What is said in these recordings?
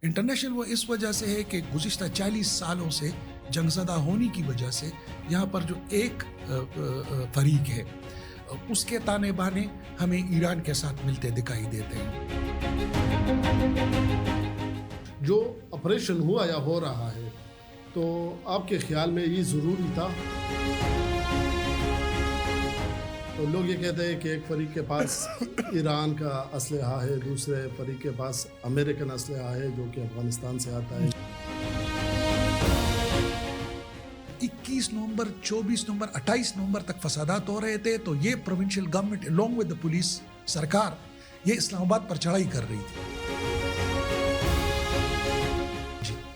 International وہ اس وجہ سے ہے کہ گزشتہ 40 سالوں سے جنگ زدہ ہونے کی وجہ سے یہاں پر جو ایک فریق ہے اس کے تانے بانے ہمیں ایران کے ساتھ ملتے دکھائی دیتے ہیں. جو آپریشن ہوا یا ہو رہا ہے تو آپ کے خیال میں یہ ضروری تھا؟ تو لوگ یہ کہتے ہیں کہ ایک فریق کے پاس ایران کا اسلحہ ہے، دوسرے فریق کے پاس امریکن اسلحہ ہے جو کہ افغانستان سے آتا ہے. 21 نومبر 24 نومبر 28 نومبر تک فسادات ہو رہے تھے تو یہ provincial government along with the police سرکار یہ اسلام آباد پر چڑھائی کر رہی تھی.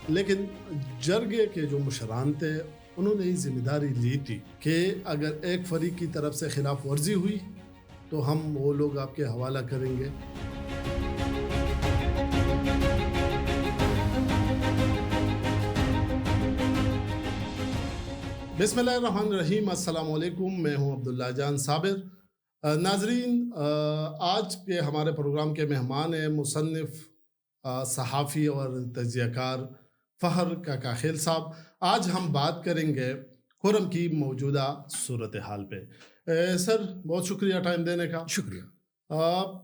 لیکن جرگے کے جو مشران تھے انہوں نے یہ ذمہ داری لی تھی کہ اگر ایک فریق کی طرف سے خلاف ورزی ہوئی تو ہم وہ لوگ آپ کے حوالہ کریں گے. بسم اللہ الرحمن الرحیم. السلام علیکم، میں ہوں عبداللہ جان صابر. ناظرین، آج کے ہمارے پروگرام کے مہمان ہیں مصنف، صحافی اور تجزیہ کار فخر کاکا خیل صاحب. آج ہم بات کریں گے خرم کی موجودہ صورتحال پہ. سر، بہت شکریہ ٹائم دینے کا. شکریہ.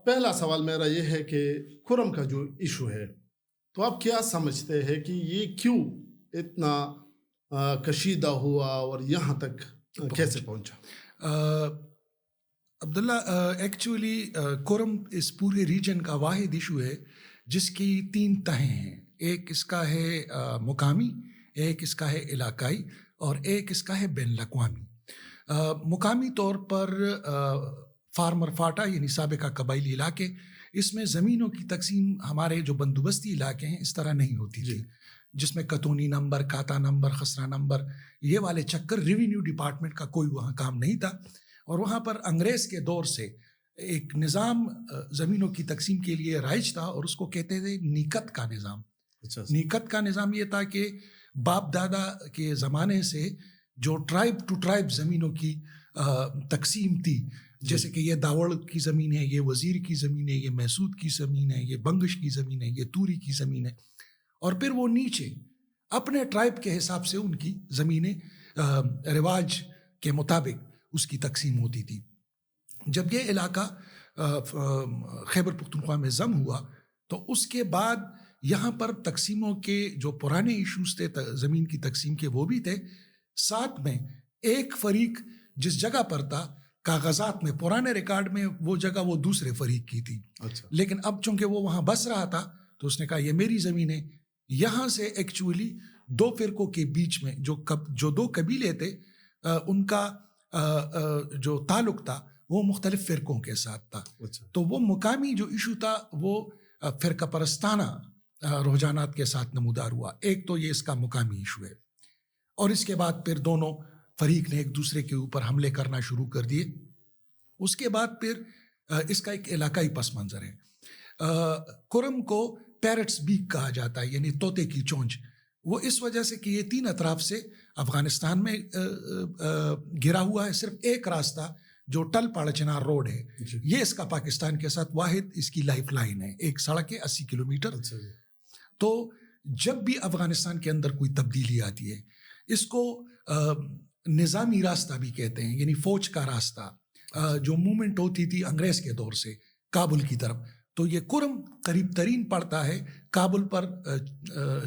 پہلا سوال میرا یہ ہے کہ خرم کا جو ایشو ہے تو آپ کیا سمجھتے ہیں کہ یہ کیوں اتنا کشیدہ ہوا اور یہاں تک کیسے پہنچا؟ عبداللہ، ایکچولی خرم اس پورے ریجن کا واحد ایشو ہے جس کی 3 تہیں ہیں. ایک اس کا ہے مقامی، ایک اس کا ہے علاقائی اور ایک اس کا ہے بین الاقوامی. مقامی طور پر فارمر فاٹا یعنی سابقہ قبائلی علاقے، اس میں زمینوں کی تقسیم ہمارے جو بندوبستی علاقے ہیں اس طرح نہیں ہوتی تھی، جس میں کتونی نمبر، کاتا نمبر، خسرہ نمبر، یہ والے چکر ریونیو ڈپارٹمنٹ کا کوئی وہاں کام نہیں تھا. اور وہاں پر انگریز کے دور سے ایک نظام زمینوں کی تقسیم کے لیے رائج تھا اور اس کو کہتے تھے نیکت کا نظام. نیکت کا نظام یہ تھا کہ باپ دادا کے زمانے سے جو ٹرائب ٹو ٹرائب زمینوں کی تقسیم تھی، جیسے کہ یہ داوڑ کی زمین ہے، یہ وزیر کی زمین ہے، یہ محسود کی زمین ہے، یہ بنگش کی زمین ہے، یہ توری کی زمین ہے، اور پھر وہ نیچے اپنے ٹرائب کے حساب سے ان کی زمینیں رواج کے مطابق اس کی تقسیم ہوتی تھی. جب یہ علاقہ خیبر پختونخوا میں ضم ہوا تو اس کے بعد یہاں پر تقسیموں کے جو پرانے ایشوز تھے زمین کی تقسیم کے وہ بھی تھے، ساتھ میں ایک فریق جس جگہ پر تھا کاغذات میں پرانے ریکارڈ میں وہ جگہ وہ دوسرے فریق کی تھی. لیکن اب چونکہ وہ وہاں بس رہا تھا تو اس نے کہا یہ میری زمین ہے. یہاں سے ایکچولی 2 فرقوں کے بیچ میں جو 2 قبیلے تھے ان کا جو تعلق تھا وہ مختلف فرقوں کے ساتھ تھا. تو وہ مقامی جو ایشو تھا وہ فرقہ پرستانہ رجحانات کے ساتھ نمودار ہوا. ایک تو یہ اس کا مقامی ایشو ہے، اور اس کے بعد پھر دونوں فریق نے ایک دوسرے کے اوپر حملے کرنا شروع کر دیے. اس کے بعد پھر اس کا ایک علاقائی پس منظر ہے. خرم کو پیرٹس بیک کہا جاتا ہے، یعنی طوطے کی چونچ. وہ اس وجہ سے کہ یہ 3 اطراف سے افغانستان میں گھرا ہوا ہے. صرف ایک راستہ جو ٹل پاڑ چنار روڈ ہے یہ اس کا پاکستان کے ساتھ واحد اس کی لائف لائن ہے. ایک سڑک ہے 80 کلومیٹر. تو جب بھی افغانستان کے اندر کوئی تبدیلی آتی ہے اس کو نظامی راستہ بھی کہتے ہیں، یعنی فوج کا راستہ جو موومنٹ ہوتی تھی انگریز کے دور سے کابل کی طرف. تو یہ خرم قریب ترین پڑتا ہے کابل پر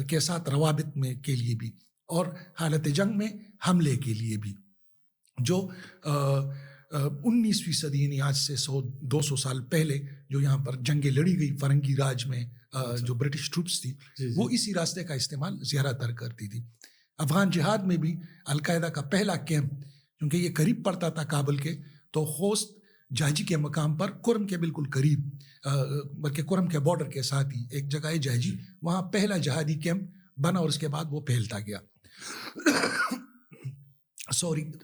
کے ساتھ روابط میں کے لیے بھی اور حالت جنگ میں حملے کے لیے بھی. جو 19ویں صدی یعنی آج سے 100-200 سال پہلے جو یہاں پر جنگیں لڑی گئی فرنگی راج میں، جو برٹش ٹروپس تھی وہ اسی راستے کا استعمال زیادہ تر کرتی تھی. افغان جہاد میں بھی القاعدہ کا پہلا کیمپ کیونکہ یہ قریب پڑتا تھا کابل کے، تو خوست جاجی کے مقام پر خرم کے بالکل قریب، بلکہ خرم کے بارڈر کے ساتھ ہی ایک جگہ ہے جاجی، وہاں پہلا جہادی کیمپ بنا اور اس کے بعد وہ پھیلتا گیا.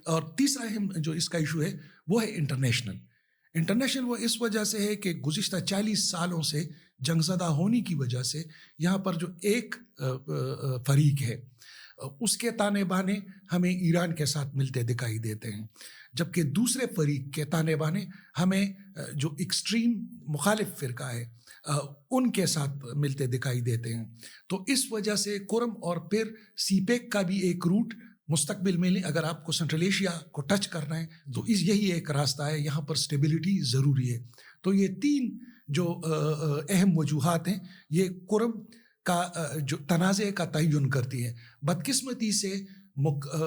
اور تیسرا جو اس کا ایشو ہے وہ ہے انٹرنیشنل وہ اس وجہ سے ہے کہ گزشتہ 40 سالوں سے جنگ زدہ ہونے کی وجہ سے یہاں پر جو ایک فریق ہے اس کے تانے بانے ہمیں ایران کے ساتھ ملتے دکھائی دیتے ہیں، جبکہ دوسرے فریق کے تانے بانے ہمیں جو ایکسٹریم مخالف فرقہ ہے ان کے ساتھ ملتے دکھائی دیتے ہیں. تو اس وجہ سے کرم اور پھر سی پیک کا بھی ایک روٹ مستقبل میں اگر آپ کو سنٹرل ایشیا کو ٹچ کرنا ہے تو یہی ایک راستہ ہے. یہاں پر اسٹیبلٹی ضروری ہے. تو یہ 3 جو اہم وجوہات ہیں یہ کرم کا جو تنازع کا تعین کرتی ہے. بدقسمتی سے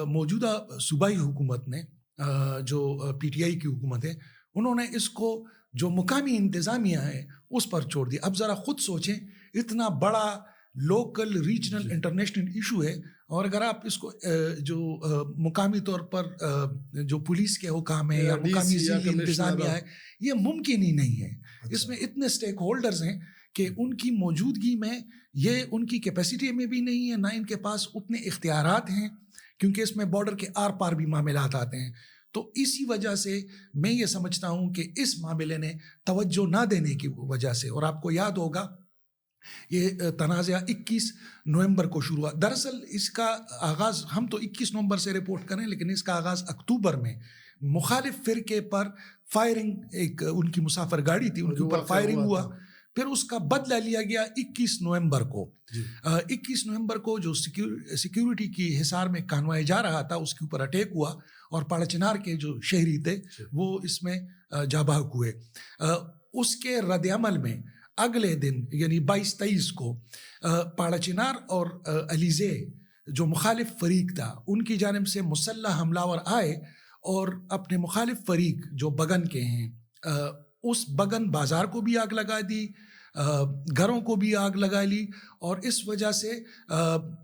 موجودہ صوبائی حکومت نے جو پی ٹی آئی کی حکومت ہے انہوں نے اس کو جو مقامی انتظامیہ ہے اس پر چھوڑ دیا. اب ذرا خود سوچیں, اتنا بڑا لوکل ریجنل انٹرنیشنل ایشو ہے, اور اگر آپ اس کو جو مقامی طور پر جو پولیس کے حکام ہیں یا مقامی ضلعی انتظامیہ ہے, یہ ممکن ہی نہیں ہے. اس میں اتنے اسٹیک ہولڈرز ہیں کہ ان کی موجودگی میں یہ ان کی کیپیسٹی میں بھی نہیں ہے, نہ ان کے پاس اتنے اختیارات ہیں, کیونکہ اس میں بارڈر کے آر پار بھی معاملات آتے ہیں. تو اسی وجہ سے میں یہ سمجھتا ہوں کہ اس معاملے نے توجہ نہ دینے کی وجہ سے, اور آپ کو یاد ہوگا یہ تنازع 21 نومبر کو شروع ہوا. دراصل اس کا آغاز ہم تو 21 نومبر سے رپورٹ کریں, لیکن اس کا آغاز اکتوبر میں مخالف فرقے پر فائرنگ, ایک ان کی مسافر گاڑی تھی ان کے اوپر فائرنگ ہوا, پھر اس کا بدلہ لیا گیا 21 نومبر کو. 21 نومبر کو جو سیکیورٹی کی حصار میں کانوائے جا رہا تھا اس کے اوپر اٹیک ہوا, اور پاڑا چنار کے جو شہری تھے وہ اس میں جاں بحق ہوئے. اس کے رد عمل میں اگلے دن یعنی 22-23 کو پاڑا چنار اور علیزے جو مخالف فریق تھا ان کی جانب سے مسلح حملہ آور آئے اور اپنے مخالف فریق جو بگن کے ہیں اس بگن بازار کو بھی آگ لگا دی, گھروں کو بھی آگ لگا لی, اور اس وجہ سے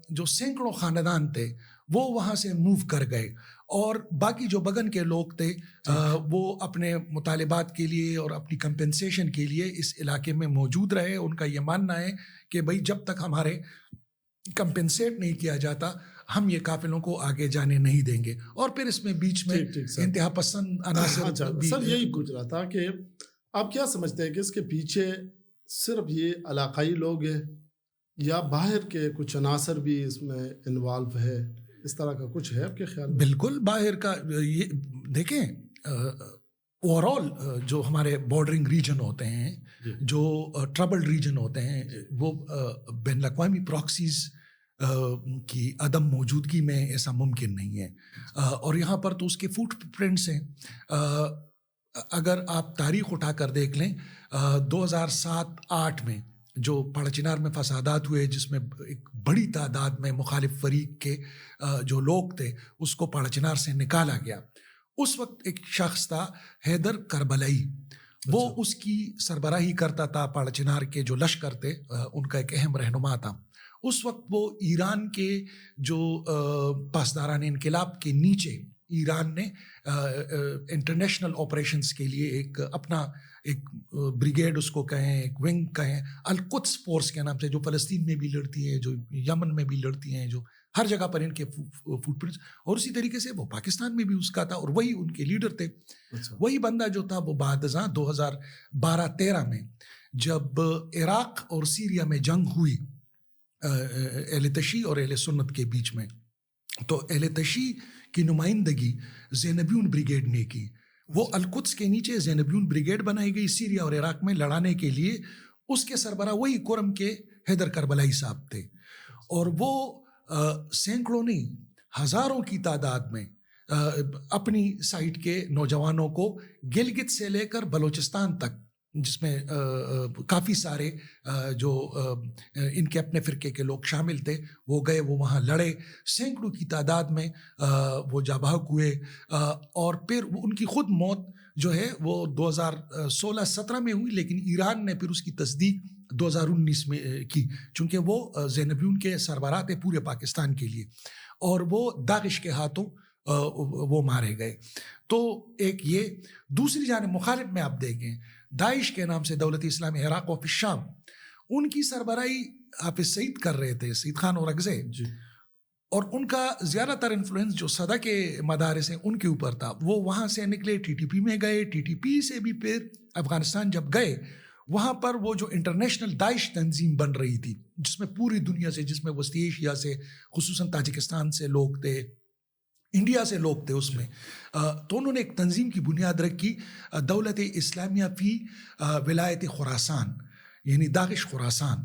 جو سینکڑوں خاندان تھے وہ وہاں سے موو کر گئے, اور باقی جو بگن کے لوگ تھے وہ اپنے مطالبات کے لیے اور اپنی کمپنسیشن کے لیے اس علاقے میں موجود رہے. ان کا یہ ماننا ہے کہ بھئی جب تک ہمارے کمپنسیٹ نہیں کیا جاتا ہم یہ قافلوں کو آگے جانے نہیں دیں گے. اور پھر اس میں بیچ میں انتہا پسند عناصر. سر یہی پوچھ رہا تھا کہ آپ کیا سمجھتے ہیں کہ اس کے پیچھے صرف یہ علاقائی لوگ ہیں یا باہر کے کچھ عناصر بھی اس میں انوالو ہے, اس طرح کا کچھ ہے آپ کے خیال میں؟ بالکل باہر کا. یہ دیکھیں اوور آل جو ہمارے بارڈرنگ ریجن ہوتے ہیں, جو ٹربل ریجن ہوتے ہیں, وہ بین الاقوامی پراکسیز کی عدم موجودگی میں ایسا ممکن نہیں ہے. اور یہاں پر تو اس کے فوٹ پرنٹس ہیں. اگر آپ تاریخ اٹھا کر دیکھ لیں 2007-8 میں جو پاڑا چنار میں فسادات ہوئے جس میں ایک بڑی تعداد میں مخالف فریق کے جو لوگ تھے اس کو پاڑا چنار سے نکالا گیا. اس وقت ایک شخص تھا حیدر کربلائی, وہ اس کی سربراہی کرتا تھا. پاڑا چنار کے جو لشکر تھے ان کا ایک اہم رہنما تھا. اس وقت وہ ایران کے جو پاسداران انقلاب کے نیچے ایران نے انٹرنیشنل آپریشنز کے لیے ایک اپنا ایک بریگیڈ اس کو کہیں, ایک ونگ کہیں, القدس فورس کے نام سے, جو فلسطین میں بھی لڑتی ہیں, جو یمن میں بھی لڑتی ہیں, جو ہر جگہ پر ان کے فوٹ پرنٹس. اور اسی طریقے سے وہ پاکستان میں بھی اس کا تھا اور وہی ان کے لیڈر تھے. وہی بندہ جو تھا وہ بعد ازاں 2012-13 میں جب عراق اور سیریا میں جنگ ہوئی اہل تشیع اور اہل سنت کے بیچ میں, تو اہل تشیع کی نمائندگی زینبیون بریگیڈ نے کی. وہ القدس کے نیچے زینبیون بریگیڈ بنائی گئی سیریا اور عراق میں لڑانے کے لیے. اس کے سربراہ وہی کرم کے حیدر کربلائی صاحب تھے, اور وہ سینکڑوں نہیں ہزاروں کی تعداد میں اپنی سائٹ کے نوجوانوں کو گلگت سے لے کر بلوچستان تک, جس میں کافی سارے جو ان کے اپنے فرقے کے لوگ شامل تھے, وہ گئے, وہ وہاں لڑے. سینکڑوں کی تعداد میں وہ جاں بحق ہوئے, اور پھر ان کی خود موت جو ہے وہ 2016-17 میں ہوئی, لیکن ایران نے پھر اس کی تصدیق 2019 میں کی, چونکہ وہ زینبیون کے سربراہ تھے پورے پاکستان کے لیے, اور وہ داعش کے ہاتھوں وہ مارے گئے. تو ایک یہ. دوسری جانب مخالف میں آپ دیکھیں داعش کے نام سے دولت اسلامی عراق و الشام, ان کی سربراہی حافظ سعید کر رہے تھے, سعید خان اورگزے, اور ان کا زیادہ تر انفلوئنس جو صدا کے مدارس ہیں ان کے اوپر تھا. وہ وہاں سے نکلے, ٹی ٹی پی میں گئے, ٹی ٹی پی سے بھی پھر افغانستان جب گئے, وہاں پر وہ جو انٹرنیشنل داعش تنظیم بن رہی تھی جس میں پوری دنیا سے, جس میں وسطی ایشیا سے خصوصاً تاجکستان سے لوگ تھے, انڈیا سے لوگ تھے اس میں, تو انہوں نے ایک تنظیم کی بنیاد رکھی, دولت اسلامیہ فی ولایت خراسان. یعنی داعش خراسان،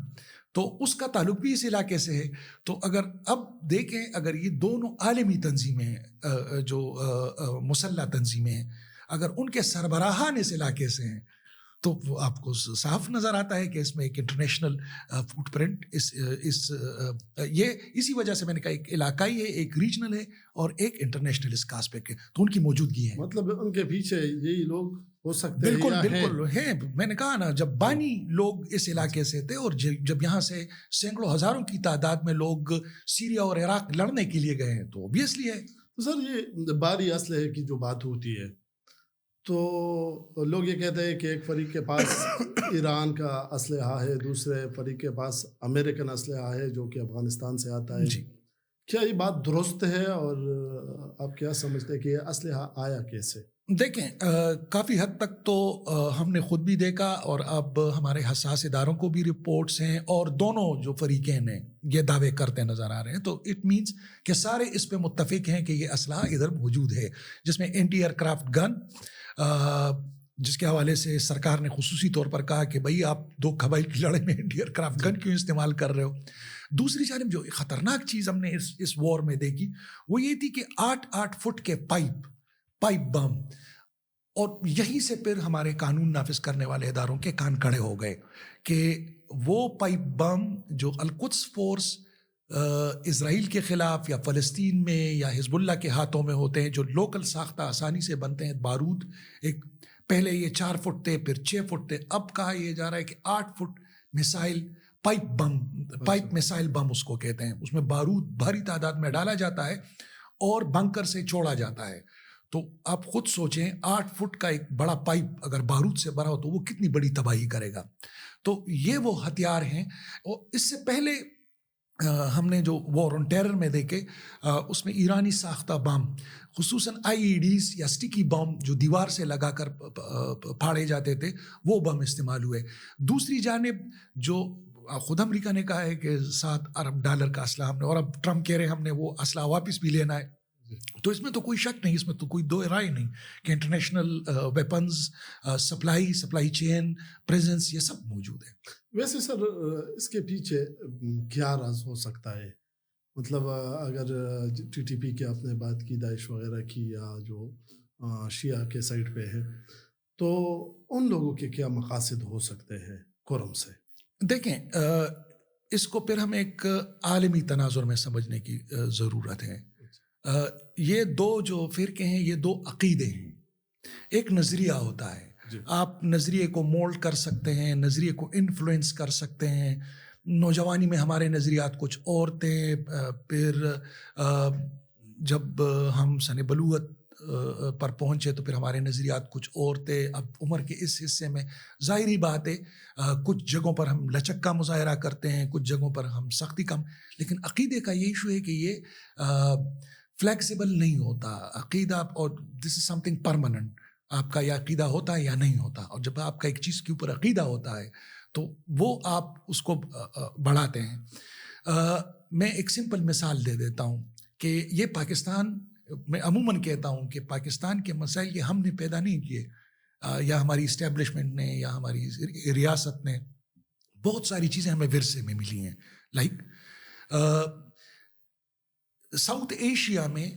تو اس کا تعلق بھی اس علاقے سے ہے. تو اگر اب دیکھیں اگر یہ دونوں عالمی تنظیمیں جو مسلح تنظیمیں ہیں اگر ان کے سربراہان اس علاقے سے ہیں تو وہ آپ کو صاف نظر آتا ہے کہ اس میں ایک انٹرنیشنل فٹ پرنٹ یہ اسی وجہ سے میں نے کہا ایک علاقائی ہے، ایک ریجنل ہے اور ایک انٹرنیشنل اس کا اسپیکٹ ہے، تو ان کی موجودگی ہے. مطلب ان کے پیچھے یہی لوگ ہو سکتے ہیں. بالکل ہیں. میں نے کہا نا جب بانی لوگ اس علاقے سے تھے اور جب یہاں سے سینکڑوں ہزاروں کی تعداد میں لوگ سیریا اور عراق لڑنے کے لیے گئے ہیں تو اوبیسلی ہے. تو سر یہ باری اسلحے کی جو بات ہوتی ہے تو لوگ یہ کہتے ہیں کہ ایک فریق کے پاس ایران کا اسلحہ ہے، دوسرے فریق کے پاس امریکن اسلحہ ہے جو کہ افغانستان سے آتا ہے. جی کیا یہ بات درست ہے اور آپ کیا سمجھتے ہیں کہ یہ اسلحہ آیا کیسے؟ دیکھیں کافی حد تک تو ہم نے خود بھی دیکھا اور اب ہمارے حساس اداروں کو بھی رپورٹس ہیں اور دونوں جو فریقین ہیں یہ دعوے کرتے نظر آ رہے ہیں، تو اٹ مینس کہ سارے اس پہ متفق ہیں کہ یہ اسلحہ ادھر موجود ہے، جس میں اینٹی ایئر کرافٹ گن جس کے حوالے سے سرکار نے خصوصی طور پر کہا کہ بھائی آپ دو قبائل کی لڑائی میں اینٹی ایئر کرافٹ گن کیوں استعمال کر رہے ہو. دوسری جانب جو خطرناک چیز ہم نے اس وار میں دیکھی وہ یہ تھی کہ 8 فٹ کے پائپ بم، اور یہیں سے پھر ہمارے قانون نافذ کرنے والے اداروں کے کان کڑے ہو گئے کہ وہ پائپ بم جو القدس فورس اسرائیل کے خلاف یا فلسطین میں یا حزب اللہ کے ہاتھوں میں ہوتے ہیں جو لوکل ساختہ آسانی سے بنتے ہیں، بارود ایک پہلے یہ 4 فٹ تھے پھر 6 فٹ تھے، اب کہا یہ جا رہا ہے کہ 8 فٹ میسائل پائپ میسائل بم اس کو کہتے ہیں، اس میں بارود بھاری تعداد میں ڈالا جاتا ہے اور بنکر سے چھوڑا جاتا ہے. تو آپ خود سوچیں 8 فٹ کا ایک بڑا پائپ اگر بارود سے بھرا ہو تو وہ کتنی بڑی تباہی کرے گا. تو یہ وہ ہتھیار ہیں. اور اس سے پہلے ہم نے جو وار آن ٹیرر میں دیکھے اس میں ایرانی ساختہ بم خصوصاً IEDs یا سٹیکی بم جو دیوار سے لگا کر پھاڑے جاتے تھے وہ بم استعمال ہوئے. دوسری جانب جو خود امریکہ نے کہا ہے کہ $7 ارب کا اسلحہ ہم نے، اور اب ٹرمپ کہہ رہے ہیں ہم نے وہ اسلحہ واپس بھی لینا ہے. تو اس میں تو کوئی شک نہیں، اس میں تو کوئی دو رائے نہیں کہ international weapons supply chain presence یہ سب موجود ہے. ویسے سر اس کے پیچھے کیا راز ہو سکتا ہے؟ مطلب اگر TTP کی آپ نے بات کی، داعش وغیرہ کی، یا جو شیعہ کے سائڈ پہ ہے، تو ان لوگوں کے کیا مقاصد ہو سکتے ہیں کورم سے؟ دیکھیں اس کو پھر ہمیں ایک عالمی تناظر میں سمجھنے کی ضرورت ہے. یہ دو جو فرقے ہیں یہ دو عقیدے ہیں. ایک نظریہ ہوتا ہے، آپ نظریے کو مولڈ کر سکتے ہیں، نظریے کو انفلوئنس کر سکتے ہیں. نوجوانی میں ہمارے نظریات کچھ اور تھے، پھر جب ہم سن بلوغت پر پہنچے تو پھر ہمارے نظریات کچھ اور تھے. اب عمر کے اس حصے میں ظاہری بات ہے کچھ جگہوں پر ہم لچک کا مظاہرہ کرتے ہیں، کچھ جگہوں پر ہم سختی کم، لیکن عقیدے کا یہ ایشو ہے کہ یہ فلیکسیبل نہیں ہوتا عقیدہ، اور دس از سم تھنگ پرماننٹ. آپ کا یہ عقیدہ ہوتا ہے یا نہیں ہوتا، اور جب آپ کا ایک چیز کے اوپر عقیدہ ہوتا ہے تو وہ آپ اس کو بڑھاتے ہیں. میں ایک سمپل مثال دے دیتا ہوں کہ یہ پاکستان، میں عموماً کہتا ہوں کہ پاکستان کے مسائل یہ ہم نے پیدا نہیں کیے، یا ہماری اسٹیبلشمنٹ نے یا ہماری ریاست نے. بہت ساری چیزیں ہمیں ورثے میں ملی ہیں. لائک ساؤتھ ایشیا میں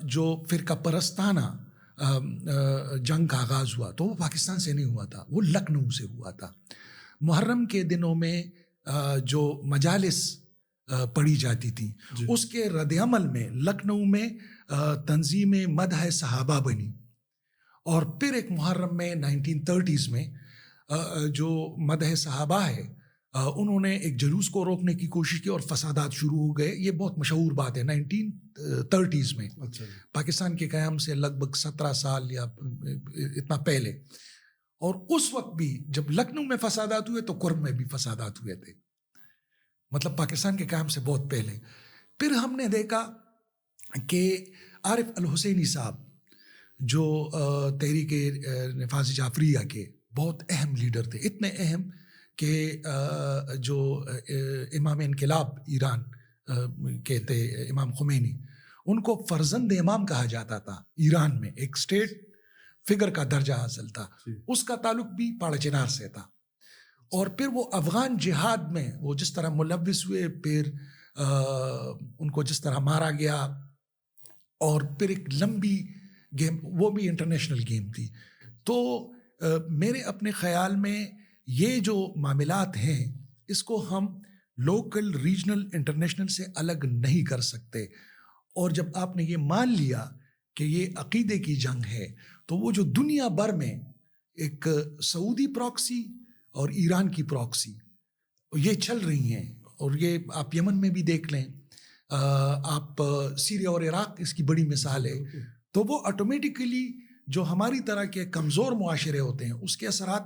جو فرقہ پرستانہ جنگ کا آغاز ہوا تو وہ پاکستان سے نہیں ہوا تھا، وہ لکھنؤ سے ہوا تھا. محرم کے دنوں میں جو مجالس پڑھی جاتی تھیں اس کے رد عمل میں لکھنؤ میں تنظیم مدح صحابہ بنی، اور پھر ایک محرم میں 1930s میں جو مدح صحابہ ہے انہوں نے ایک جلوس کو روکنے کی کوشش کی اور فسادات شروع ہو گئے. یہ بہت مشہور بات ہے 1930s میں. پاکستان کے قیام سے لگ بھگ 17 سال یا اتنا پہلے. اور اس وقت بھی جب لکھنؤ میں فسادات ہوئے تو کرم میں بھی فسادات ہوئے تھے، مطلب پاکستان کے قیام سے بہت پہلے. پھر ہم نے دیکھا کہ عارف الحسینی صاحب جو تحریک نفاذ جعفریہ کے بہت اہم لیڈر تھے، اتنے اہم کہ جو امام انقلاب ایران کے تھے امام خمینی، ان کو فرزند امام کہا جاتا تھا. ایران میں ایک اسٹیٹ فگر کا درجہ حاصل تھا. اس کا تعلق بھی پاڑ چنار سے تھا. اور پھر وہ افغان جہاد میں وہ جس طرح ملوث ہوئے، پھر ان کو جس طرح مارا گیا، اور پھر ایک لمبی گیم، وہ بھی انٹرنیشنل گیم تھی. تو میرے اپنے خیال میں یہ جو معاملات ہیں اس کو ہم لوکل، ریجنل، انٹرنیشنل سے الگ نہیں کر سکتے. اور جب آپ نے یہ مان لیا کہ یہ عقیدے کی جنگ ہے، تو وہ جو دنیا بھر میں ایک سعودی پراکسی اور ایران کی پراکسی یہ چل رہی ہیں، اور یہ آپ یمن میں بھی دیکھ لیں، آپ سیریا اور عراق اس کی بڑی مثال ہے. تو وہ آٹومیٹیکلی جو ہماری طرح کے کمزور معاشرے ہوتے ہیں اس کے اثرات،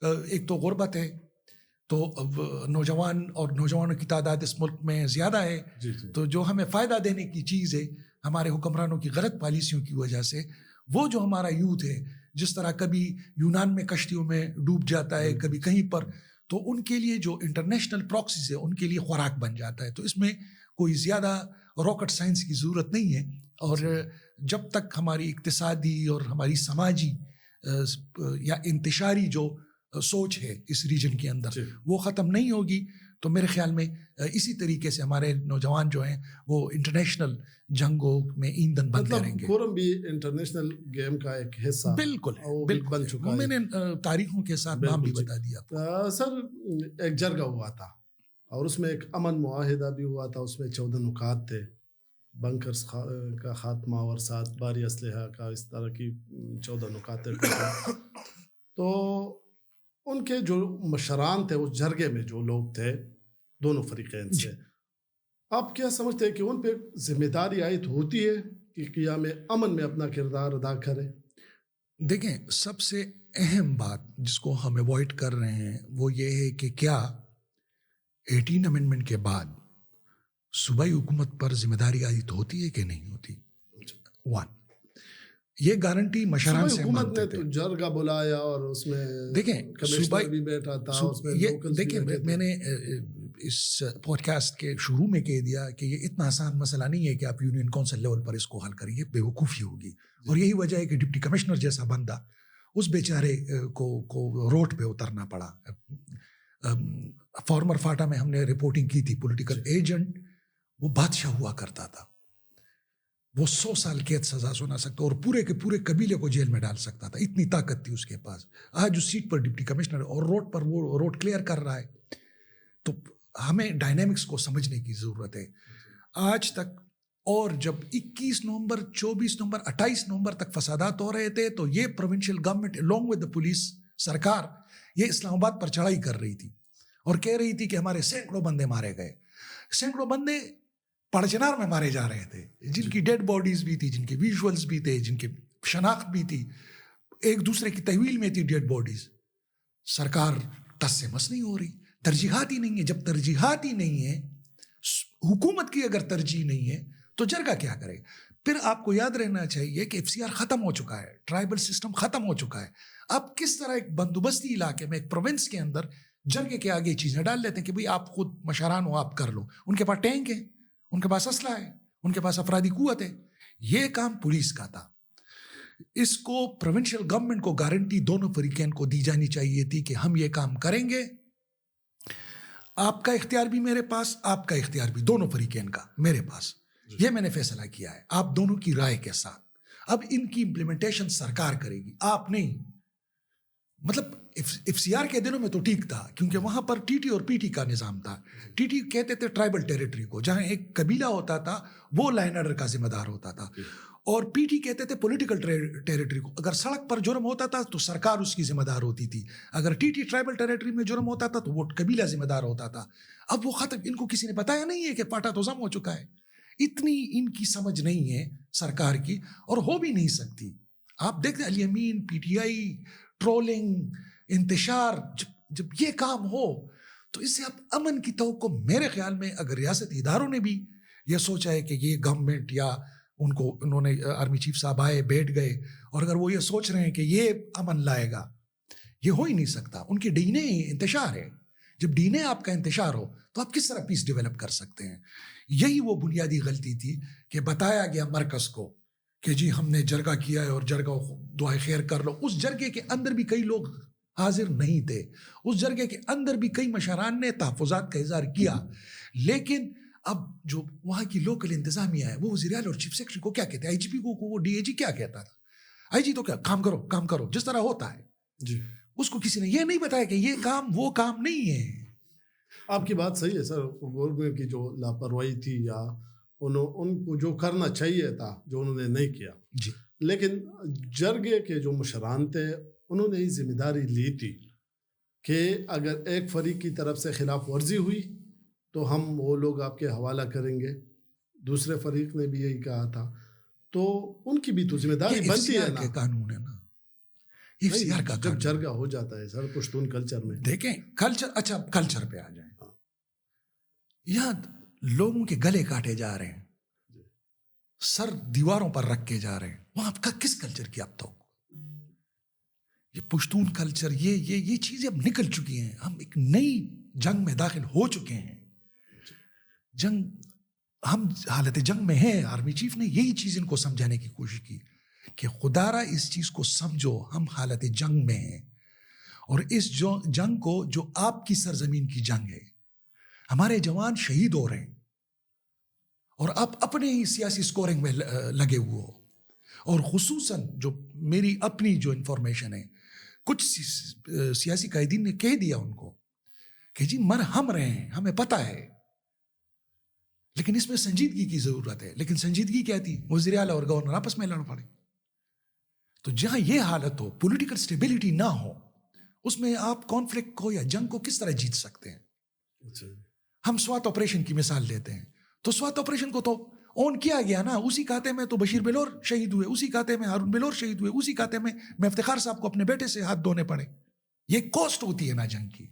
ایک تو غربت ہے، تو نوجوان اور نوجوانوں کی تعداد اس ملک میں زیادہ ہے. تو جو ہمیں فائدہ دینے کی چیز ہے ہمارے حکمرانوں کی غلط پالیسیوں کی وجہ سے، وہ جو ہمارا یوتھ ہے جس طرح کبھی یونان میں کشتیوں میں ڈوب جاتا ہے، کبھی کہیں پر، تو ان کے لیے جو انٹرنیشنل پراکسیز ہے ان کے لیے خوراک بن جاتا ہے. تو اس میں کوئی زیادہ راکٹ سائنس کی ضرورت نہیں ہے. اور جب تک ہماری اقتصادی اور ہماری سماجی یا انتشاری جو سوچ ہے اس ریجن کے اندر وہ ختم نہیں ہوگی، تو میرے خیال میں اسی طریقے سے ہمارے نوجوان جو ہیں وہ انٹرنیشنل جنگوں میں ایندھن بنتے رہیں گے. کورم بھی انٹرنیشنل گیم کا ایک حصہ بالکل بن چکا ہے. میں نے تاریخوں کے ساتھ نام بھی بتا دیا. سر ایک جرگہ ہوا تھا اور اس میں ایک امن معاہدہ بھی ہوا تھا، اس میں 14 نکات تھے، بنکرز کا خاتمہ اور 7 بھاری اسلحہ کا، اس طرح کی 14 نکات تھے. تو ان کے جو مشران تھے اس جرگے میں، جو لوگ تھے دونوں فریقین سے، آپ کیا سمجھتے ہیں کہ ان پہ ذمہ داری عائد ہوتی ہے کہ قیام امن میں اپنا کردار ادا کریں؟ دیکھیں، سب سے اہم بات جس کو ہم ایوائڈ کر رہے ہیں وہ یہ ہے کہ کیا 18 امینڈمنٹ کے بعد صوبائی حکومت پر ذمہ داری عائد ہوتی ہے کہ نہیں ہوتی. 1 یہ گارنٹی مشران سے مانگتے تھے. تو جرگہ بلایا اور اس میں دیکھیں کمشنر بھی بیٹھا تھا، اس میں لوکلز بھی بیٹھے تھے. میں نے اس پوڈ کاسٹ کے شروع میں کہہ دیا کہ یہ اتنا آسان مسئلہ نہیں ہے کہ آپ یونین کونسل لیول پر اس کو حل کریں، یہ بیوقوفی ہوگی. اور یہی وجہ ہے کہ ڈپٹی کمشنر جیسا بندہ اس بیچارے کو روڈ پہ اترنا پڑا. فارمر فاٹا میں ہم نے رپورٹنگ کی تھی، پولیٹیکل ایجنٹ وہ بادشاہ ہوا کرتا تھا، وہ 100 سال قید سزا سنا سکتا اور پورے کے پورے قبیلے کو جیل میں ڈال سکتا تھا، اتنی طاقت تھی اس کے پاس. آج اس سیٹ پر ڈپٹی کمشنر اور روڈ پر وہ روڈ کلیئر کر رہا ہے. تو ہمیں ڈائنامکس کو سمجھنے کی ضرورت ہے. آج تک، اور جب 21 نومبر 24 نومبر 28 نومبر تک فسادات ہو رہے تھے تو یہ provincial government along with the police سرکار یہ اسلام آباد پر چڑھائی کر رہی تھی اور کہہ رہی تھی کہ ہمارے سینکڑوں بندے مارے گئے. سینکڑوں بندے پڑچنار میں مارے جا رہے تھے، جن کی ڈیڈ باڈیز بھی تھی، جن کے ویژولز بھی تھے، جن کی شناخت بھی تھی، ایک دوسرے کی تحویل میں تھی ڈیڈ باڈیز. سرکار ٹس سے مس نہیں ہو رہی، ترجیحات ہی نہیں ہے. جب ترجیحات ہی نہیں ہے، حکومت کی اگر ترجیح نہیں ہے تو جرگہ کیا کرے؟ پھر آپ کو یاد رہنا چاہیے کہ FCR ختم ہو چکا ہے، ٹرائبل سسٹم ختم ہو چکا ہے. آپ کس طرح ایک بندوبستی علاقے میں، ایک پروونس کے اندر جرگے کے آگے چیزیں ڈال لیتے ہیں کہ بھئی آپ خود مشران ہو، آپ کر لو. ان کے پاس ٹینک ہے، ان کے پاس اسلحہ ہے، ان کے پاس افرادی قوت ہے. یہ کام پولیس کا تھا. اس کو پروونشل گورنمنٹ کو گارنٹی دونوں فریقین کو دی جانی چاہیے تھی کہ ہم یہ کام کریں گے. آپ کا اختیار بھی میرے پاس، آپ کا اختیار بھی دونوں فریقین کا میرے پاس. یہ میں نے فیصلہ کیا ہے آپ دونوں کی رائے کے ساتھ. اب ان کی امپلیمنٹیشن سرکار کرے گی، آپ نہیں. مطلب FCR کے دنوں میں تو ٹھیک تھا کیونکہ وہاں پر TT اور PT کا نظام تھا. TT کہتے تھے ٹرائبل ٹیریٹری کو، جہاں ایک قبیلہ ہوتا تھا وہ لائن آرڈر کا ذمہ دار ہوتا تھا. اور PT کہتے تھے پولیٹیکل ٹیریٹری کو. اگر سڑک پر جرم ہوتا تھا تو سرکار اس کی ذمہ دار ہوتی تھی. اگر TT ٹرائبل ٹیریٹری میں جرم ہوتا تھا تو وہ قبیلہ ذمہ دار ہوتا تھا. اب وہ ختم. ان کو کسی نے بتایا نہیں ہے کہ پاٹا تو ضم ہو چکا ہے. اتنی ان کی سمجھ نہیں ہے سرکار کی، اور ہو بھی نہیں سکتی. آپ دیکھتے ہیں الیمین، PTI، ٹرولنگ، انتشار، جب یہ کام ہو تو اس سے اب امن کی توقع میرے خیال میں، اگر ریاستی اداروں نے بھی یہ سوچا ہے کہ یہ گورنمنٹ یا انہوں نے آرمی چیف صاحب آئے بیٹھ گئے اور اگر وہ یہ سوچ رہے ہیں کہ یہ امن لائے گا، یہ ہو ہی نہیں سکتا. ان کی DNA انتشار ہے. جب DNA آپ کا انتشار ہو تو آپ کس طرح پیس ڈیولپ کر سکتے ہیں؟ یہی وہ بنیادی غلطی تھی کہ بتایا گیا مرکز کو کہ جی ہم نے جرگہ کیا ہے اور جرگہ دعائے خیر کر لو. اس جرگے کے اندر بھی کئی لوگ حاضر نہیں تھے. اس جرگے کے اندر بھی کئی مشران نے تحفظات کا اظہار کیا, لیکن اب جو وہاں کی لوکل انتظامیہ ہے وہ وزیر اعلیٰ اور چیف سیکرٹری کو کیا کہتے ہیں, آئی جی پی کو وہ ڈی اے جی کیا کہتا تھا, آئی جی تو کیا کام کرو جس طرح ہوتا ہے جی. اس کو کسی نے یہ نہیں بتایا کہ یہ کام وہ کام نہیں ہے. آپ کی بات صحیح ہے سر, گورنمنٹ کی جو لاپرواہی تھی یا ان کو جو کرنا چاہیے تھا جو انہوں نے نہیں کیا, جی لیکن جرگے کے جو مشران تھے انہوں نے یہ ذمہ داری لی تھی کہ اگر ایک فریق کی طرف سے خلاف ورزی ہوئی تو ہم وہ لوگ آپ کے حوالہ کریں گے, دوسرے فریق نے بھی یہی کہا تھا, تو ان کی بھی تو ذمہ داری بنتی ہے نا. قانون ہے نا, FCR کا جب جرگہ ہو جاتا ہے سر پشتون کلچر میں. دیکھیں کلچر, اچھا کلچر پہ آ جائیں. یہاں لوگوں کے گلے کاٹے جا رہے ہیں, سر دیواروں پر رکھ کے جا رہے ہیں, وہاں کا کس کلچر کی اب تو یہ پشتون کلچر یہ چیزیں اب نکل چکی ہیں. ہم ایک نئی جنگ میں داخل ہو چکے ہیں. ہم حالت جنگ میں ہیں. آرمی چیف نے یہی چیز ان کو سمجھانے کی کوشش کی کہ خدا را اس چیز کو سمجھو, ہم حالت جنگ میں ہیں, اور اس جنگ کو جو آپ کی سرزمین کی جنگ ہے, ہمارے جوان شہید ہو رہے ہیں اور آپ اپنے ہی سیاسی سکورنگ میں لگے ہوئے ہو. اور خصوصاً جو میری اپنی جو انفارمیشن ہے, کچھ سیاسی قائدین نے کہہ دیا ان کو کہ جی مر ہم رہے ہیں, ہمیں پتہ ہے, لیکن اس میں سنجیدگی کی ضرورت ہے. لیکن سنجیدگی کیا تھی؟ وزیر اعلیٰ اور گورنر آپس میں لڑ پڑے. تو جہاں یہ حالت ہو, پولیٹیکل سٹیبلٹی نہ ہو, اس میں آپ کانفلکٹ کو یا جنگ کو کس طرح جیت سکتے ہیں؟ ہم سوات آپریشن کی مثال لیتے ہیں, تو سوات آپریشن کو تو آن کیا گیا نا, اسی کھاتے میں تو بشیر بلور شہید ہوئے, اسی کھاتے میں ہارون بلور شہید ہوئے, اسی کھاتے میں افتخار صاحب کو اپنے بیٹے سے ہاتھ دھونے پڑے. یہ کاسٹ ہوتی ہے نا جنگ کی.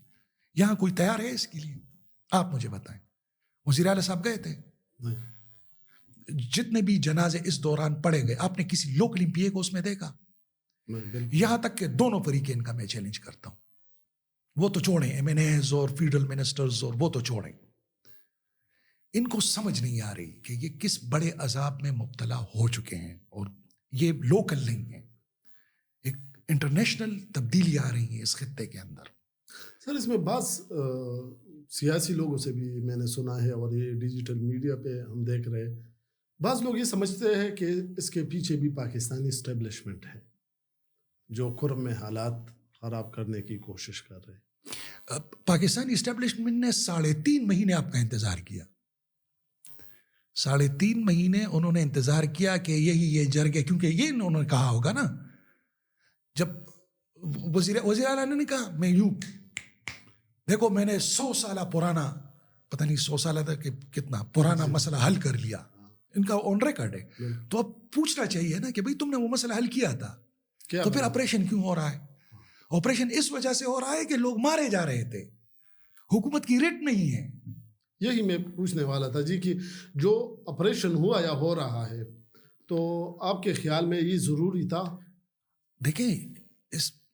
یہاں کوئی تیار ہے اس کے لیے؟ آپ مجھے بتائیں. وزیر اعلیٰ صاحب گئے تھے, جتنے بھی جنازے اس دوران پڑے گئے, آپ نے کسی لوکل ایم پی اے کو اس میں دیکھا؟ یہاں تک کہ دونوں فریقین کا میں چیلنج کرتا ہوں, وہ تو چھوڑیں ایم این ایز اور فیڈرل منسٹرز, اور وہ تو چھوڑیں, ان کو سمجھ نہیں آ رہی کہ یہ کس بڑے عذاب میں مبتلا ہو چکے ہیں, اور یہ لوکل نہیں ہے, ایک انٹرنیشنل تبدیلی آ رہی ہے اس خطے کے اندر. سر اس میں بعض سیاسی لوگوں سے بھی میں نے سنا ہے, اور یہ ڈیجیٹل میڈیا پہ ہم دیکھ رہے ہیں, بعض لوگ یہ سمجھتے ہیں کہ اس کے پیچھے بھی پاکستانی اسٹیبلشمنٹ ہے جو کرم میں حالات خراب کرنے کی کوشش کر رہے ہیں. پاکستانی اسٹیبلشمنٹ نے 3.5 مہینے آپ کا انتظار کیا. 3.5 مہینے انہوں نے انتظار کیا کہ یہ جرگے, کیونکہ یہ انہوں نے کہا ہوگا نا, جب وزیر اعلیٰ نے کہا میں یوں دیکھو میں نے 100 سالہ پرانا, پتہ نہیں 100 سالہ تھا کہ کتنا پرانا مسئلہ حل کر لیا, ان کا آن ریکارڈ ہے. تو اب پوچھنا چاہیے نا کہ بھئی تم نے وہ مسئلہ حل کیا تھا, تو پھر آپریشن کیوں ہو رہا ہے؟ آپریشن اس وجہ سے ہو رہا ہے کہ لوگ مارے جا رہے تھے, حکومت کی ریٹ نہیں ہے. یہی میں پوچھنے والا تھا جی کہ جو آپریشن ہوا یا ہو رہا ہے, تو آپ کے خیال میں یہ ضروری تھا؟ دیکھیں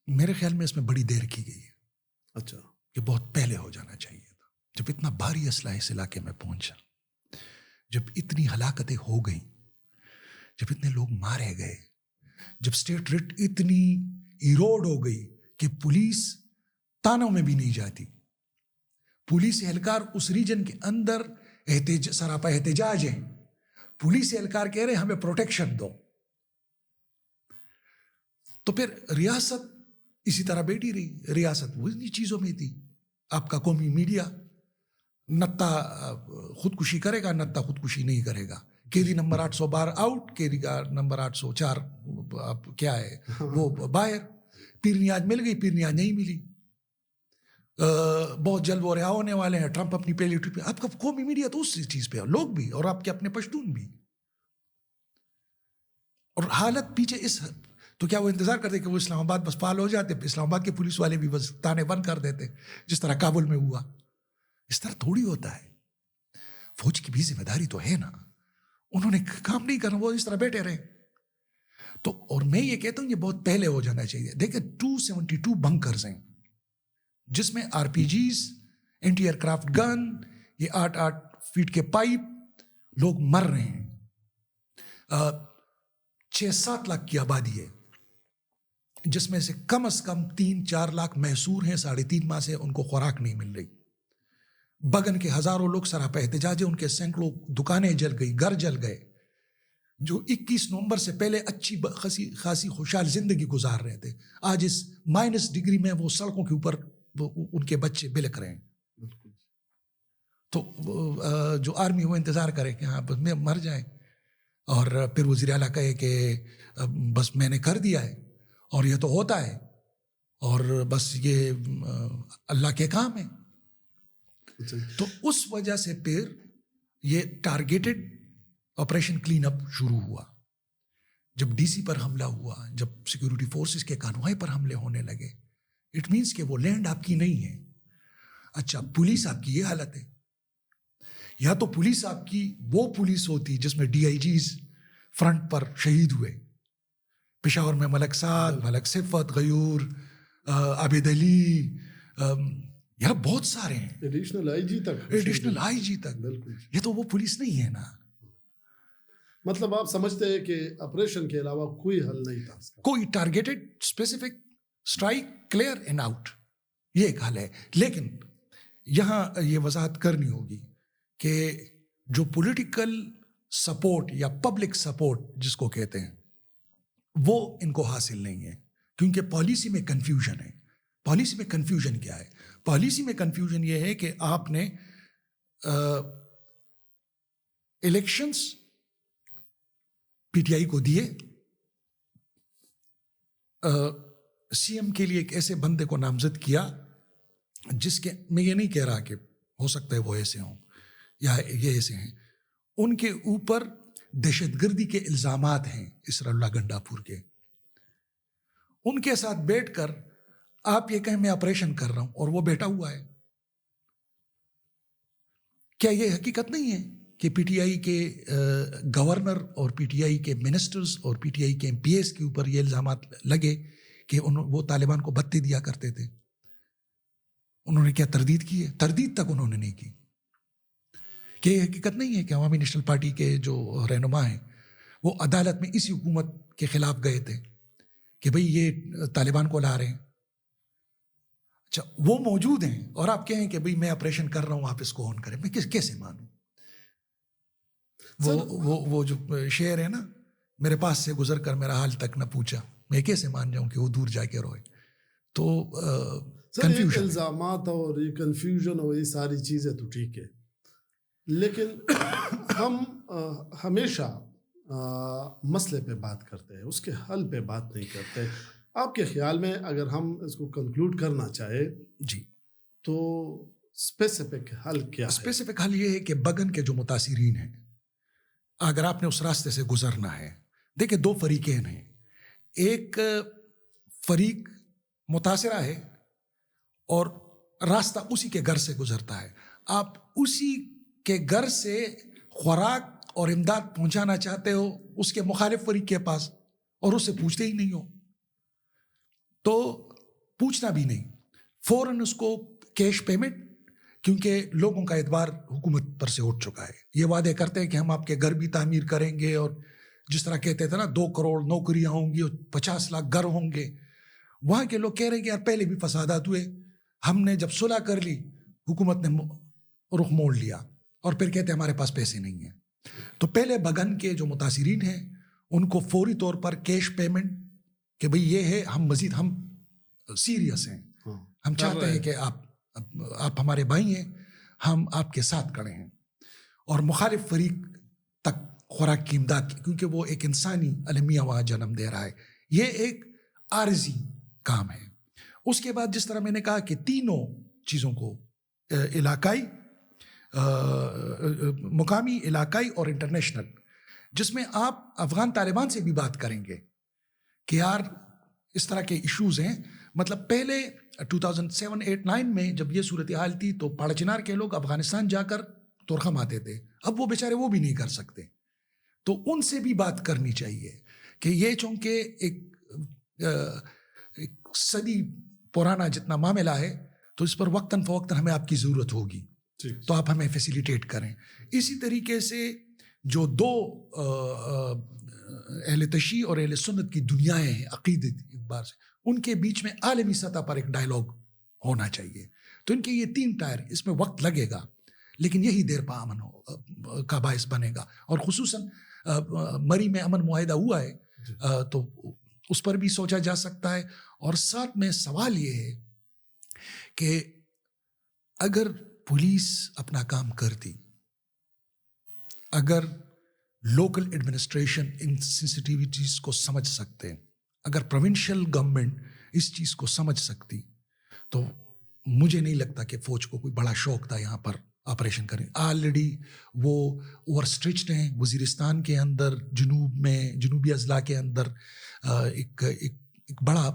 میرے خیال میں اس میں بڑی دیر کی گئی ہے. اچھا, یہ بہت پہلے ہو جانا چاہیے تھا, جب اتنا بھاری اسلحہ اس علاقے میں پہنچا, جب اتنی ہلاکتیں ہو گئیں, جب اتنے لوگ مارے گئے, جب اسٹیٹ ریٹ اتنی ایروڈ ہو گئی کہ پولیس تانوں میں بھی نہیں جاتی. پولیس اہلکار اس ریجن کے اندر سراپا احتجاج ہیں, پولیس اہلکار کہہ رہے ہمیں پروٹیکشن دو. تو پھر ریاست اسی طرح بیٹھی رہی. ریاست وہ اتنی چیزوں میں تھی. آپ کا قومی میڈیا نتا خودکشی کرے گا, نتا خودکشی نہیں کرے گا. کیری نمبر 812 آؤٹ, کیری کا نمبر 804 کیا ہے وہ باہر. پیرنی آج مل گئی, پیرنی آج نہیں ملی. بہت جلد وہ رہا ہونے والے ہیں, ٹرمپ اپنی پہلی ٹرپ پہ. آپ کا قومی میڈیا تو اس چیز پہ, لوگ بھی, اور آپ کے اپنے پشتون بھی. اور حالت پیچھے اس, تو کیا وہ انتظار کرتے کہ وہ اسلام آباد بس پال ہو جاتے؟ اسلام آباد کے پولیس والے بھی بس تانے بند کر دیتے جس طرح کابل میں ہوا. اس طرح تھوڑی ہوتا ہے. فوج کی بھی ذمہ داری تو ہے نا, انہوں نے کام نہیں کرنا, وہ اس طرح بیٹھے رہے. تو اور میں یہ کہتا ہوں یہ بہت پہلے ہو جانا چاہیے. دیکھیں 272 بنکرز ہیں جس میں آر پی جیز, اینٹی ایئر کرافٹ گن, یہ 8 فیٹ کے پائپ, لوگ مر رہے ہیں. 6-7 لاکھ کی آبادی ہے. جس میں سے کم از کم 3-4 لاکھ محصور ہیں، 3.5 ماہ سے ان کو خوراک نہیں مل رہی. بگن کے ہزاروں لوگ سراپا احتجاج ہے، ان کے سینکڑوں دکانیں جل گئی، گھر جل گئے. جو 21 نومبر سے پہلے اچھی خاصی خوشحال زندگی گزار رہے تھے، آج اس -ڈگری میں وہ سڑکوں کے اوپر ان کے بچے بلک رہے ہیں. تو جو آرمی وہ انتظار کرے کہ ہاں بس میں مر جائے، اور پھر وزیر اعلیٰ کہے کہ بس میں نے کر دیا ہے اور یہ تو ہوتا ہے اور بس یہ اللہ کے کام ہے. تو اس وجہ سے پھر یہ ٹارگیٹڈ آپریشن کلین اپ شروع ہوا. جب ڈی سی پر حملہ ہوا، جب سیکیورٹی فورسز کے کانوائے پر حملے ہونے لگے، اٹ مینس کہ وہ لینڈ آپ کی نہیں ہے. اچھا، پولیس آپ کی یہ حالت ہے. یا تو پولیس آپ کی وہ پولیس ہوتی جس میں DIGs فرنٹ پر شہید ہوئے. پشاور میں ملک سعد، ملک صفت، غیور، عابد علی، یار بہت سارے ہیں، ایڈیشنل آئی جی تک. بالکل، یہ تو وہ پولیس نہیں ہے نا. مطلب آپ سمجھتے ہیں کہ آپریشن کے علاوہ کوئی حل نہیں تھا اس کا؟ کوئی targeted specific strike clear and out, یہ ایک حل ہے. لیکن یہاں یہ وضاحت کرنی ہوگی کہ جو پولیٹیکل سپورٹ یا پبلک سپورٹ جس کو کہتے ہیں، وہ ان کو حاصل نہیں ہے، کیونکہ پالیسی میں کنفیوژن ہے. پالیسی میں کنفیوژن کیا ہے؟ پالیسی میں کنفیوژن یہ ہے کہ آپ نے الیکشنز PTI کو دیے، CM کے لیے ایک ایسے بندے کو نامزد کیا جس کے، میں یہ نہیں کہہ رہا کہ ہو سکتا ہے وہ ایسے ہوں یا یہ ایسے ہیں، ان کے اوپر دہشت گردی کے الزامات ہیں اسرار اللہ گنڈا پور کے. ان کے ساتھ بیٹھ کر آپ یہ کہیں میں آپریشن کر رہا ہوں اور وہ بیٹھا ہوا ہے. کیا یہ حقیقت نہیں ہے کہ PTI کے گورنر اور PTI کے منسٹرز اور PTI کے MPs کے اوپر یہ الزامات لگے کہ وہ طالبان کو بھتے دیا کرتے تھے؟ انہوں نے کیا تردید کی ہے؟ تردید تک انہوں نے نہیں کی. کہ یہ حقیقت نہیں ہے کہ عوامی نیشنل پارٹی کے جو رہنما ہیں وہ عدالت میں اسی حکومت کے خلاف گئے تھے کہ بھئی یہ طالبان کو لا رہے ہیں؟ اچھا، وہ موجود ہیں اور آپ کہیں کہ بھئی میں آپریشن کر رہا ہوں، آپ اس کو آن کریں. میں کیسے مانوں؟ وہ جو شعر ہے نا، میرے پاس سے گزر کر میرا حال تک نہ پوچھا، میں کیسے مان جاؤں کہ وہ دور جا کے روئے؟ تو کنفیوژن، الزامات اور یہ کنفیوژن اور یہ ساری چیزیں تو ٹھیک ہے، لیکن ہم ہمیشہ مسئلے پہ بات کرتے ہیں، اس کے حل پہ بات نہیں کرتے. آپ کے خیال میں اگر ہم اس کو کنکلوڈ کرنا چاہے جی، تو اسپیسیفک حل کیا ہے؟ اسپیسیفک حل یہ ہے کہ بگن کے جو متاثرین ہیں، اگر آپ نے اس راستے سے گزرنا ہے، دیکھیں 2 فریقین ہیں. ایک فریق متاثرہ ہے اور راستہ اسی کے گھر سے گزرتا ہے. آپ اسی کے گھر سے خوراک اور امداد پہنچانا چاہتے ہو اس کے مخالف فریق کے پاس، اور اس سے پوچھتے ہی نہیں ہو، تو پوچھنا بھی نہیں، فوراً اس کو کیش پیمنٹ، کیونکہ لوگوں کا اعتبار حکومت پر سے اٹھ چکا ہے. یہ وعدے کرتے ہیں کہ ہم آپ کے گھر بھی تعمیر کریں گے، اور جس طرح کہتے تھے نا 2 کروڑ نوکریاں ہوں گی اور 50 لاکھ گھر ہوں گے. وہاں کے لوگ کہہ رہے ہیں کہ یار پہلے بھی فسادات ہوئے، ہم نے جب صلح کر لی حکومت نے رخ موڑ لیا، اور پھر کہتے ہیں ہمارے پاس پیسے نہیں ہیں. تو پہلے بگن کے جو متاثرین ہیں ان کو فوری طور پر کیش پیمنٹ کہ بھئی یہ ہے، ہم مزید ہم سیریس ہیں، ہم چاہتے ہیں کہ آپ ہمارے بھائی ہیں، ہم آپ کے ساتھ کھڑے ہیں. اور مخالف فریق تک خوراک کی امداد کی، کیونکہ وہ ایک انسانی المیہ وہاں جنم دے رہا ہے. یہ ایک عارضی کام ہے. اس کے بعد جس طرح میں نے کہا کہ تینوں چیزوں کو، علاقائی، مقامی، علاقائی اور انٹرنیشنل، جس میں آپ افغان طالبان سے بھی بات کریں گے کہ یار اس طرح کے ایشوز ہیں. مطلب پہلے 2007-8-9 میں جب یہ صورتحال تھی تو پاڑا چنار کے لوگ افغانستان جا کر تورخم آتے تھے، اب وہ بیچارے وہ بھی نہیں کر سکتے. تو ان سے بھی بات کرنی چاہیے کہ یہ چونکہ ایک صدی پرانا جتنا معاملہ ہے، تو اس پر وقتاً فوقتاً ہمیں آپ کی ضرورت ہوگی، تو آپ ہمیں فیسیلیٹیٹ کریں. اسی طریقے سے جو 2 اہل تشیع اور اہل سنت کی دنیائیں ہیں عقیدت اعتبار سے، ان کے بیچ میں عالمی سطح پر ایک ڈائلاگ ہونا چاہیے. تو ان کے یہ 3 ٹائر، اس میں وقت لگے گا لیکن یہی دیر پا امن کا باعث بنے گا. اور خصوصاً مری میں امن معاہدہ ہوا ہے تو اس پر بھی سوچا جا سکتا ہے. اور ساتھ میں سوال یہ ہے کہ اگر پولیس اپنا کام کرتی، اگر لوکل ایڈمنسٹریشن ان سینسٹیوٹیز کو سمجھ سکتے، اگر پروونشل گورنمنٹ اس چیز کو سمجھ سکتی، تو مجھے نہیں لگتا کہ فوج کو کوئی بڑا شوق تھا یہاں پر آپریشن کریں. آلریڈی وہ اوور اسٹریچڈ ہیں. وزیرستان کے اندر، جنوب میں، جنوبی اضلاع کے اندر ایک بڑا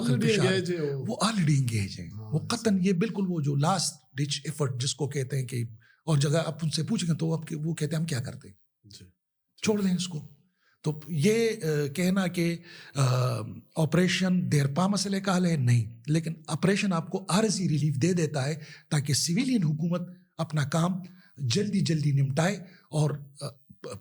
خلفشار، وہ آلریڈی انگیج ہیں. وہ قطن یہ بالکل وہ جو لاسٹ ڈچ ایفرٹ جس کو کہتے ہیں کہ، اور جگہ آپ ان سے پوچھیں گے تو وہ کہتے ہیں ہم کیا کرتے ہیں، چھوڑ دیں اس کو. تو یہ کہنا کہ آپریشن دیر پا مسئلے کا حل ہے، نہیں، لیکن آپریشن آپ کو عارضی ریلیف دے دیتا ہے تاکہ سویلین حکومت اپنا کام جلدی نمٹائے اور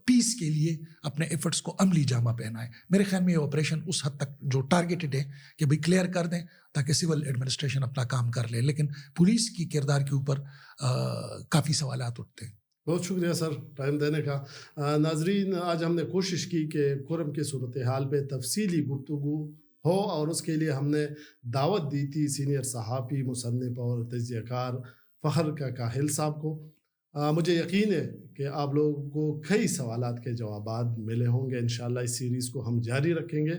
پیس کے لیے اپنے ایفرٹس کو عملی جامہ پہنائے. میرے خیال میں یہ آپریشن اس حد تک جو ٹارگیٹڈ ہے کہ بھئی کلیئر کر دیں تاکہ سول ایڈمنسٹریشن اپنا کام کر لے. لیکن پولیس کی کردار کے اوپر کافی سوالات اٹھتے ہیں. بہت شکریہ سر ٹائم دینے کا. ناظرین، آج ہم نے کوشش کی کہ کرم کی صورتحال پہ تفصیلی گفتگو ہو، اور اس کے لیے ہم نے دعوت دی تھی سینئر صحافی، مصنف اور تجزیہ کار فخر کاہل صاحب کو. مجھے یقین ہے کہ آپ لوگوں کو کئی سوالات کے جوابات ملے ہوں گے. انشاءاللہ اس سیریز کو ہم جاری رکھیں گے.